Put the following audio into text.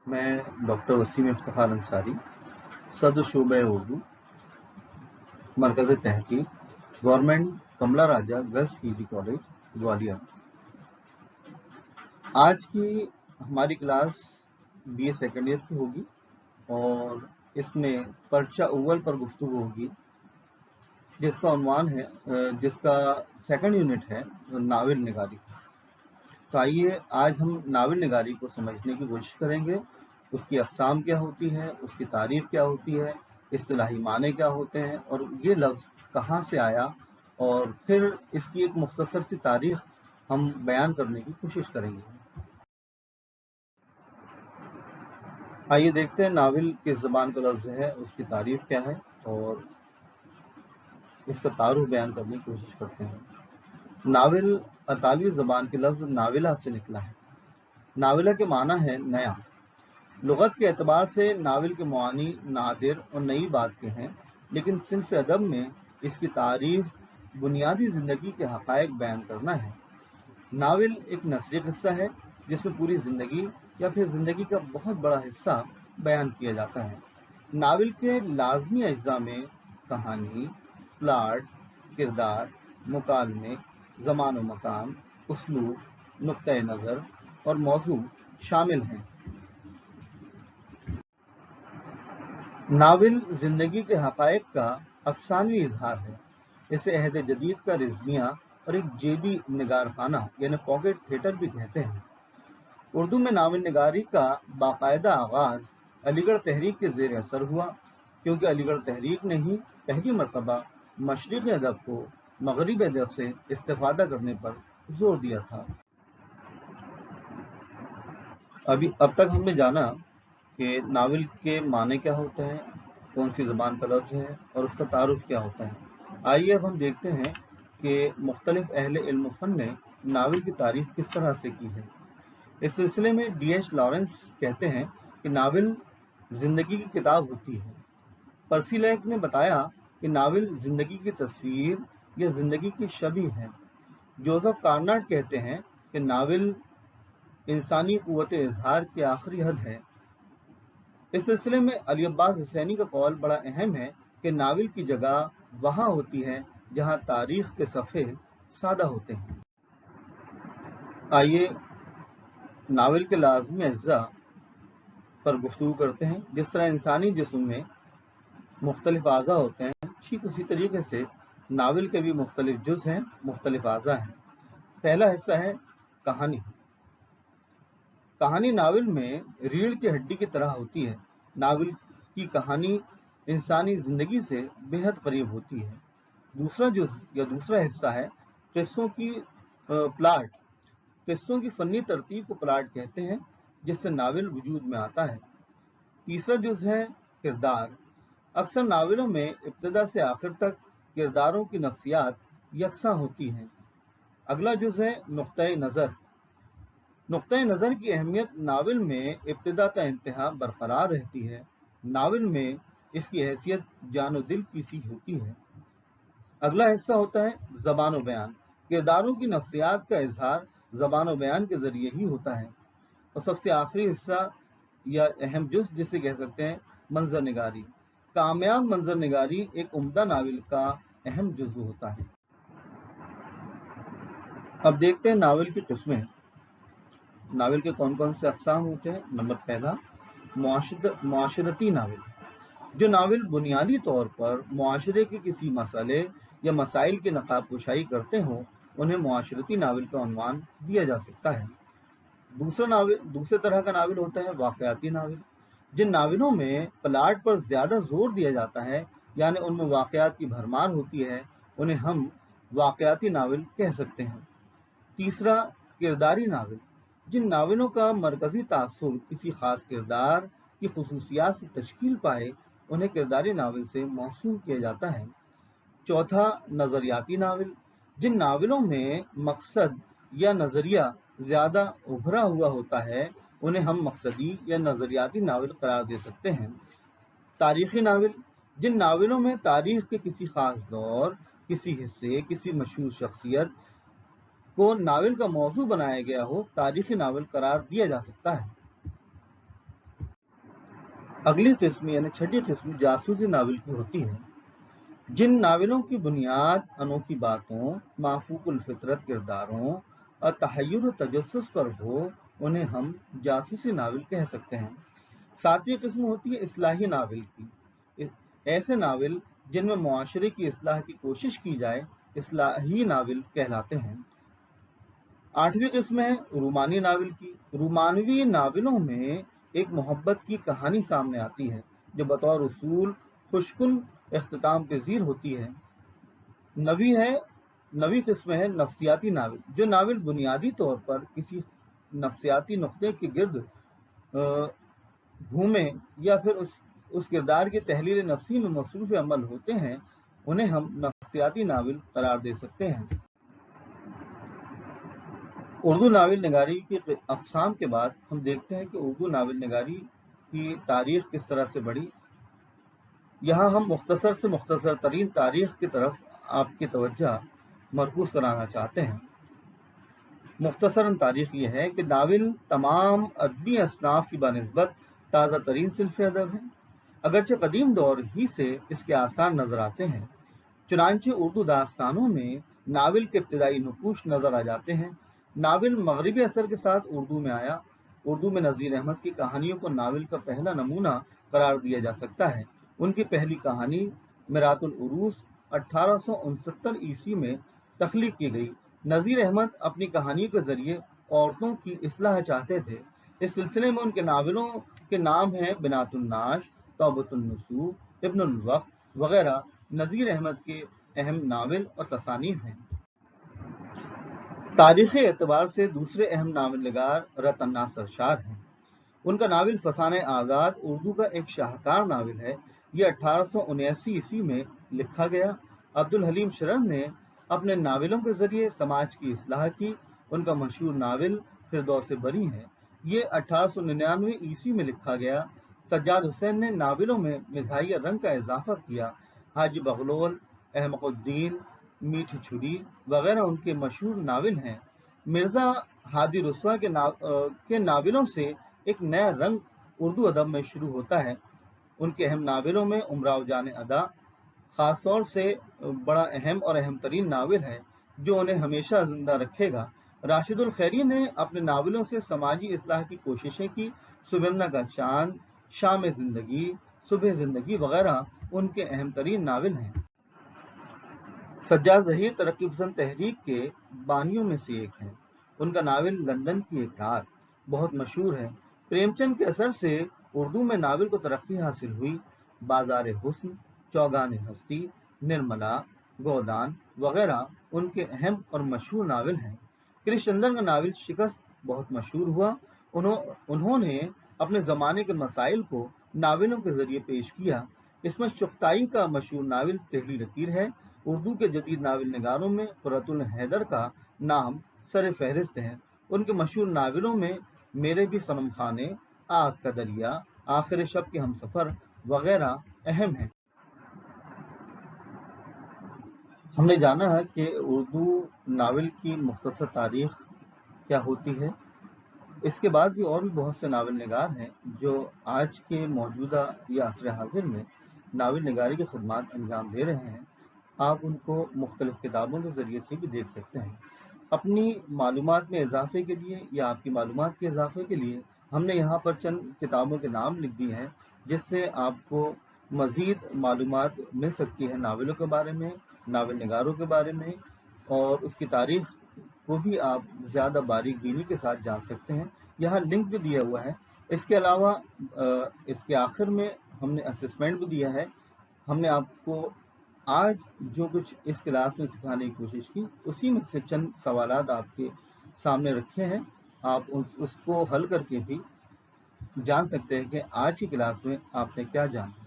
میں ڈاکٹر وسیم افتخار انصاری، صدر شعبہ اردو، مرکز تحقیق، گورنمنٹ کملا راجہ گرلز PG کالج گوالیار۔ آج کی ہماری کلاس BA سیکنڈ ایئر کی ہوگی اور اس میں پرچہ اول پر گفتگو ہوگی، جس کا عنوان ہے جس کا سیکنڈ یونٹ ہے ناول نگاری۔ تو آئیے آج ہم ناول نگاری کو سمجھنے کی کوشش کریں گے، اس کی اقسام کیا ہوتی ہے، اس کی تعریف کیا ہوتی ہے، اصطلاحی معنی کیا ہوتے ہیں اور یہ لفظ کہاں سے آیا، اور پھر اس کی ایک مختصر سی تاریخ ہم بیان کرنے کی کوشش کریں گے۔ آئیے دیکھتے ہیں ناول کس زبان کا لفظ ہے، اس کی تعریف کیا ہے اور اس کا تعارف بیان کرنے کی کوشش کرتے ہیں۔ ناول اطالوی زبان کے لفظ ناولا سے نکلا ہے۔ ناولا کے معنی ہے نیا۔ لغت کے اعتبار سے ناول کے معانی نادر اور نئی بات کے ہیں، لیکن صنف ادب میں اس کی تعریف بنیادی زندگی کے حقائق بیان کرنا ہے۔ ناول ایک نثری قصہ ہے جس میں پوری زندگی یا پھر زندگی کا بہت بڑا حصہ بیان کیا جاتا ہے۔ ناول کے لازمی اجزاء میں کہانی، پلاٹ، کردار، مکالمے، زمان و مکان، اسلوب، نقطۂ نظر اور موضوع شامل ہیں۔ ناول زندگی کے حقائق کا افسانوی اظہار ہے۔ اسے عہد جدید کا رزمیہ اور ایک جیبی نگار خانہ یعنی پاکٹ تھیٹر بھی کہتے ہیں۔ اردو میں ناول نگاری کا باقاعدہ آغاز علی گڑھ تحریک کے زیر اثر ہوا، کیونکہ علی گڑھ تحریک نے ہی پہلی مرتبہ مشرقی ادب کو مغربی ادب سے استفادہ کرنے پر زور دیا تھا۔ اب تک ہم نے جانا کہ ناول کے معنی کیا ہوتے ہیں، کون سی زبان کا لفظ ہے اور اس کا تعارف کیا ہوتا ہے۔ آئیے اب ہم دیکھتے ہیں کہ مختلف اہل علم و فن نے ناول کی تعریف کس طرح سے کی ہے۔ اس سلسلے میں DH لارنس کہتے ہیں کہ ناول زندگی کی کتاب ہوتی ہے۔ پرسی لیک نے بتایا کہ ناول زندگی کی تصویر یا زندگی کی شبیہ ہے۔ جوزف کارناٹ کہتے ہیں کہ ناول انسانی قوت اظہار کی آخری حد ہے۔ اس سلسلے میں علی عباس حسینی کا قول بڑا اہم ہے کہ ناول کی جگہ وہاں ہوتی ہے جہاں تاریخ کے صفحے سادہ ہوتے ہیں۔ آئیے ناول کے لازمی اجزاء پر گفتگو کرتے ہیں۔ جس طرح انسانی جسم میں مختلف اعضاء ہوتے ہیں، ٹھیک اسی طریقے سے ناول کے بھی مختلف جز ہیں، مختلف اعضاء ہیں۔ پہلا حصہ ہے کہانی۔ کہانی ناول میں ریڑھ کی ہڈی کی طرح ہوتی ہے۔ ناول کی کہانی انسانی زندگی سے بے حد قریب ہوتی ہے۔ دوسرا جز یا دوسرا حصہ ہے قصوں کی پلاٹ۔ قصوں کی فنی ترتیب کو پلاٹ کہتے ہیں، جس سے ناول وجود میں آتا ہے۔ تیسرا جز ہے کردار۔ اکثر ناولوں میں ابتدا سے آخر تک کرداروں کی نفسیات یکساں ہوتی ہیں۔ اگلا جز ہے نقطۂ نظر۔ نقطۂ نظر کی اہمیت ناول میں ابتدا تا انتہا برقرار رہتی ہے۔ ناول میں اس کی حیثیت جان و دل کی سی ہوتی ہے۔ اگلا حصہ ہوتا ہے زبان و بیان۔ کرداروں کی نفسیات کا اظہار زبان و بیان کے ذریعے ہی ہوتا ہے۔ اور سب سے آخری حصہ یا اہم جز جسے کہہ سکتے ہیں منظر نگاری۔ کامیاب منظر نگاری ایک عمدہ ناول کا اہم جزو ہوتا ہے۔ اب دیکھتے ہیں ناول کی قسمیں۔ ناول کے کون کون سے اقسام ہوتے ہیں۔ نمبر پہلا، معاشرتی ناول۔ جو ناول بنیادی طور پر معاشرے کے کسی مسئلے یا مسائل کی نقاب کشائی کرتے ہوں، انہیں معاشرتی ناول کا عنوان دیا جا سکتا ہے۔ دوسرے طرح کا ناول ہوتا ہے واقعاتی ناول۔ جن ناولوں میں پلاٹ پر زیادہ زور دیا جاتا ہے، یعنی ان میں واقعات کی بھرمار ہوتی ہے، انہیں ہم واقعاتی ناول کہہ سکتے ہیں۔ تیسرا، کرداری ناول۔ جن ناولوں کا مرکزی تاثر کسی خاص کردار کی خصوصیات سے تشکیل پائے، انہیں کرداری ناول سے موسوم کیا جاتا ہے۔ چوتھا، نظریاتی ناول۔ جن ناولوں میں مقصد یا نظریہ زیادہ ابھرا ہوا ہوتا ہے، انہیں ہم مقصدی یا نظریاتی ناول قرار دے سکتے ہیں۔ تاریخی ناول۔ جن ناولوں میں تاریخ کے کسی خاص دور، کسی حصے، کسی مشہور شخصیت کو ناول کا موضوع بنایا گیا ہو، تاریخی ناول قرار دیا جا سکتا ہے۔ अगली किस्म यानी छठी किस्म जासूसी नावल की होती है। जिन नावलों की बुनियाद अनोखी बातों, माफूकुल फितरत किरदारों और तहय्युर और तजस्सुस पर हो, उन्हें हम जासूसी नावल कह सकते हैं। सातवीं किस्म होती है इस्लाही नावल की। ऐसे नावल जिनमें मुआशरे की इस्लाह की कोशिश की जाए इस्लाही नावल कहलाते हैं। आठवीं किस्म है रूमानी नावल की। रूमानवी नावलों में एक मोहब्बत की कहानी सामने आती है जो बतौर उसूल खुशकुन इख्तिताम पजीर होती है। नवी किस्म है नफ्सियाती नावल। जो नावल बुनियादी तौर पर किसी नफ्सियाती नुक्ते के गिर्द घूमे या फिर उस किरदार की तहलील नफ्सी में मसरूफ़ अमल होते हैं, उन्हें हम नफ्सियाती नावल करार दे सकते हैं। उर्दू नावल निगारी की अक़साम के बाद हम देखते हैं कि उर्दू नावल निगारी की तारीख़ किस तरह से बढ़ी। यहाँ हम मुख्तसर से मुख्तसर तरीन तारीख़ की तरफ आपकी तवज्जो मरकूज़ कराना चाहते हैं। मुख्तसरन तारीख़ ये है कि नावल तमाम अदबी असनाफ़ की बनिस्बत ताज़ा तरीन सिल्फ़ अदब है, अगरचे कदीम दौर ही से इसके आसार नज़र आते हैं। चुनांचे उर्दू दास्तानों में नावल के इब्तदाई नुकूश नज़र आ जाते हैं। नावल मगरबी असर के साथ उर्दू में आया। उर्दू में नज़ीर अहमद की कहानियों को नावल का पहला नमूना करार दिया जा सकता है। उनकी पहली कहानी मिरातुल उरूस 1869 ईस्वी में तख्लीक की गई। नज़ीर अहमद अपनी कहानी के ज़रिए औरतों की इस्लाह चाहते थे। इस सिलसिले में उनके नावलों के नाम हैं बिनातुन नाश, तौबतुन नसूह, इब्नुल वक्त वगैरह नज़ीर अहमद के अहम नावल और तसानीफ हैं। तारीख़ी एतबार से दूसरे अहम नावल निगार रतन नासर शार हैं। उनका नावल फसाने आज़ाद उर्दू का एक शाहकार नावल है। यह 1879 ईस्वी में लिखा गया। अब्दुल हलीम शरर ने अपने नावलों के ज़रिए समाज की इस्लाह की। उनका मशहूर नावल फिरदौस बरी है। ये 1899 ईस्वी में लिखा गया। सज्जाद हुसैन ने नावलों में मिज़ाहिया रंग का इजाफा किया। हाजी बगलोल, अहमकुद्दीन, मीठी छुरी वगैरह उनके मशहूर नावल हैं। मिर्ज़ा हादी रुस्वा के नावलों से एक नया रंग उर्दू अदब में शुरू होता है। उनके अहम नावलों में उमराव जान अदा ख़ास तौर से बड़ा अहम और अहम तरीन नावल है जो उन्हें हमेशा जिंदा रखेगा। राशिदुल खैरी ने अपने नावलों से समाजी इस्लाह की कोशिशें की। सुबरना का चांद, शाम ज़िंदगी, सुबह ज़िंदगी वगैरह उनके अहम तरीन नावल हैं। सज्जाद ज़हीर तरक्की पसंद तहरीक के बानियों में से एक हैं। उनका नावल लंदन की एक रात बहुत मशहूर है। प्रेमचंद के असर से उर्दू में नावल को तरक्की हासिल हुई। बाजार हुस्न, चौगान हस्ती, निर्मला, गोदान वगैरह उनके अहम और मशहूर नावल हैं। कृष्णचंद्र का नावल शिकस्त बहुत मशहूर हुआ। उन्होंने अपने ज़माने के मसाइल को नावलों के ज़रिए पेश किया। इसमें शुक्ताई का मशहूर नावल तेहरी लकीर है। उर्दू के जदीद नावल निगारों में कुर्रतुल हैदर का नाम सर फहरिस्त है। उनके मशहूर नावलों में मेरे भी सनम खाने, आग का दरिया, आखिर शब के हमसफर वगैरह अहम हैं। हमने जाना है कि उर्दू नावल की मुख्तसर तारीख़ क्या होती है। इसके बाद भी और भी बहुत से नावल निगार हैं जो आज के मौजूदा या असर हाजिर में नावल निगारी की खदमात अंजाम दे रहे हैं। आप उनको मुख्तलिफ़ किताबों के ज़रिए से भी देख सकते हैं। अपनी मालूमात में इजाफे के लिए या आपकी मालूमात के इजाफे के लिए हमने यहाँ पर चंद किताबों के नाम लिख दिए हैं जिससे आपको मज़ीद मालूमात मिल सकती है नावलों के बारे में, नावल निगारों के बारे में, और उसकी तारीख़ को भी आप ज़्यादा बारीक बीनी के साथ जान सकते हैं। यहाँ लिंक भी दिया हुआ है। इसके अलावा इसके आखिर में हमने असेसमेंट भी दिया है। हमने आपको आज जो कुछ इस क्लास में सिखाने की कोशिश की उसी में से चंद सवालात आपके सामने रखे हैं। आप उसको हल करके भी जान सकते हैं कि आज की क्लास में आपने क्या जाना।